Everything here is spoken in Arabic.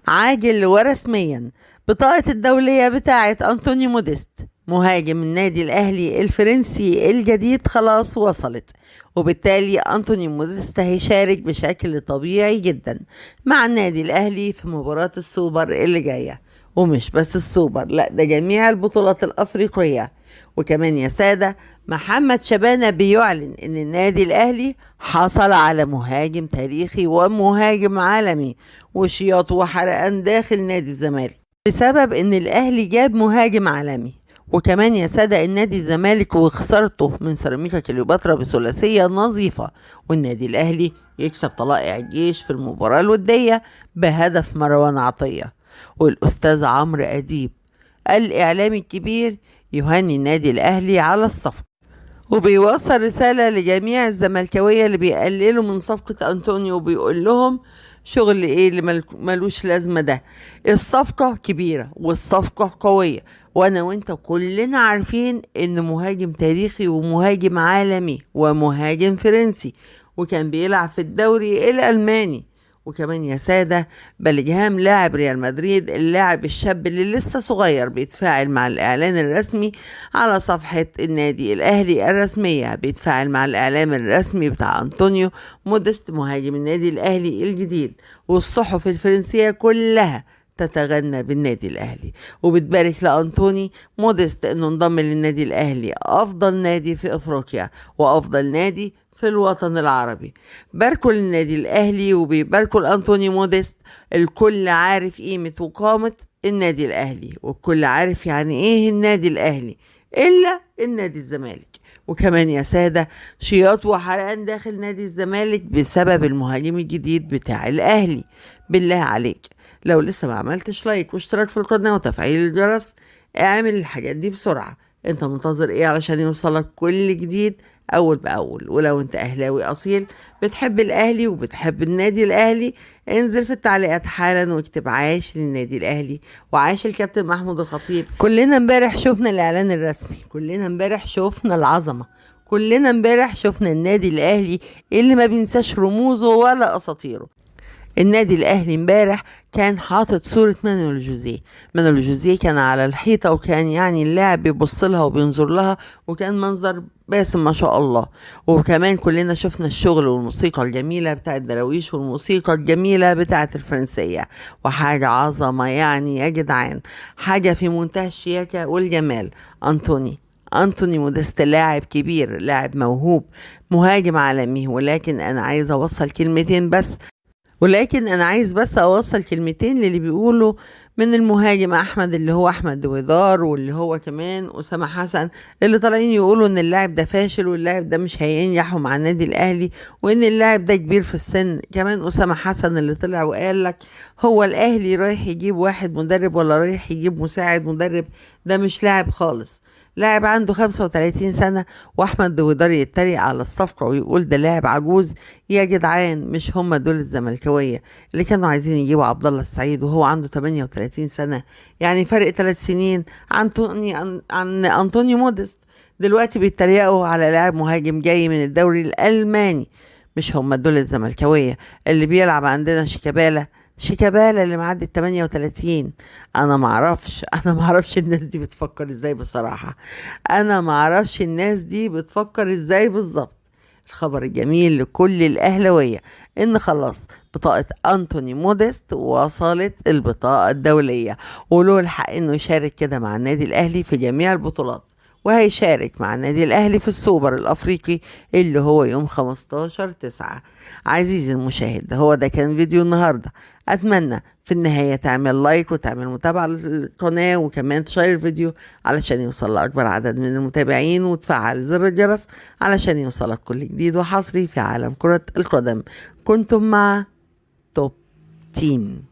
عاجل ورسميا بطاقة الدولية بتاعة أنطونيو موديست مهاجم النادي الأهلي الفرنسي الجديد خلاص وصلت، وبالتالي أنطونيو موديست هيشارك بشكل طبيعي جدا مع النادي الأهلي في مباراة السوبر اللي جاية. ومش بس السوبر، لا ده جميع البطولات الأفريقية. وكمان يا سادة، محمد شبانة بيعلن ان النادي الاهلي حصل على مهاجم تاريخي ومهاجم عالمي وشياط وحرقان داخل نادي الزمالك بسبب ان الاهلي جاب مهاجم عالمي. وكمان يا سادة، النادي الزمالك وخسارته من سيراميكا كليوباترا بثلاثية نظيفة، والنادي الاهلي يكسب طلائع الجيش في المباراة الودية بهدف مروان عطية. والاستاذ عمرو اديب الاعلامي الكبير يهني النادي الاهلي على الصفقة، وبيوصل رسالة لجميع الزملكاوية اللي بيقللوا من صفقة أنطونيو، وبيقول لهم شغل ايه اللي ملوش لازمة ده. الصفقة كبيرة والصفقة قوية، وانا وانت كلنا عارفين ان مهاجم تاريخي ومهاجم عالمي ومهاجم فرنسي، وكان بيلعب في الدوري الألماني. وكمان يا سادة، بلجهام لاعب ريال مدريد، اللاعب الشاب اللي لسه صغير بيتفاعل مع الإعلان الرسمي على صفحة النادي الأهلي الرسمية، بيتفاعل مع الإعلان الرسمي بتاع أنطونيو موديست مهاجم النادي الأهلي الجديد. والصحف الفرنسية كلها تتغنى بالنادي الأهلي وبتبارك لأنطوني موديست إنه انضم للنادي الأهلي، أفضل نادي في أفريقيا وأفضل نادي في الوطن العربي. باركوا للنادي الأهلي وبيباركوا لأنطونيو موديست. الكل عارف قيمة وقامة النادي الأهلي، والكل عارف يعني إيه النادي الأهلي إلا النادي الزمالك. وكمان يا سادة، شياط وحرقان داخل نادي الزمالك بسبب المهاجم الجديد بتاع الأهلي. بالله عليك لو لسه ما عملتش لايك واشتراك في القناة وتفعيل الجرس، اعمل الحاجات دي بسرعة. انت منتظر ايه علشان يوصلك كل جديد اول باول؟ ولو انت اهلاوي اصيل بتحب الاهلي وبتحب النادي الاهلي، انزل في التعليقات حالا واكتب عاش للنادي الاهلي وعاش الكابتن محمود الخطيب. كلنا امبارح شفنا الاعلان الرسمي، كلنا امبارح شفنا العظمة، كلنا امبارح شفنا النادي الاهلي اللي ما بينساش رموزه ولا اساطيره. النادي الاهلي امبارح كان حاطط صورة مانويل جوزيه. مانويل جوزيه كان على الحيطة، وكان يعني اللاعب بيبص لها وبينظر لها، وكان منظر باسم ما شاء الله. وكمان كلنا شفنا الشغل والموسيقى الجميلة بتاعت دراويش والموسيقى الجميلة بتاعت الفرنسية، وحاجة عظمة يعني يا جدعان، حاجة في منتهى الشياكة والجمال. أنطوني موديست لاعب كبير، لاعب موهوب، مهاجم عالمي. ولكن أنا عايز أوصل كلمتين للي بيقولوا من المهاجم أحمد، اللي هو أحمد دويدار، واللي هو كمان أسامة حسن، اللي طالعين يقولوا إن اللاعب ده فاشل واللاعب ده مش هينجح مع النادي الأهلي، وإن اللاعب ده كبير في السن. كمان أسامة حسن اللي طلع وقال لك هو الأهلي رايح يجيب واحد مدرب ولا رايح يجيب مساعد مدرب؟ ده مش لاعب خالص، لاعب عنده 35 سنة. واحمد دويدار يتريق على الصفقة ويقول ده لاعب عجوز. يا جدعان، مش هم دول الزملكاوية اللي كانوا عايزين يجيبوا عبد الله السعيد وهو عنده 38 سنة؟ يعني فرق 3 سنين عن أنطونيو موديست. دلوقتي بيتريقوا على لاعب مهاجم جاي من الدوري الألماني. مش هم دول الزملكاوية اللي بيلعب عندنا شيكابالا اللي معدي 38. انا معرفش الناس دي بتفكر ازاي بصراحة. انا معرفش الناس دي بتفكر ازاي بالظبط. الخبر الجميل لكل الاهلاوية ان خلاص بطاقة أنطوني موديست وصلت البطاقة الدولية، وله الحق انه يشارك كده مع النادي الاهلي في جميع البطولات، وهيشارك مع النادي الأهلي في السوبر الأفريقي اللي هو يوم 15/9. عزيزي المشاهد، هو ده كان فيديو النهاردة. أتمنى في النهاية تعمل لايك وتعمل متابعة للقناة، وكمان تشير الفيديو علشان يوصل لأكبر عدد من المتابعين، وتفعل زر الجرس علشان يوصلك كل جديد وحصري في عالم كرة القدم. كنتم مع توب تيم.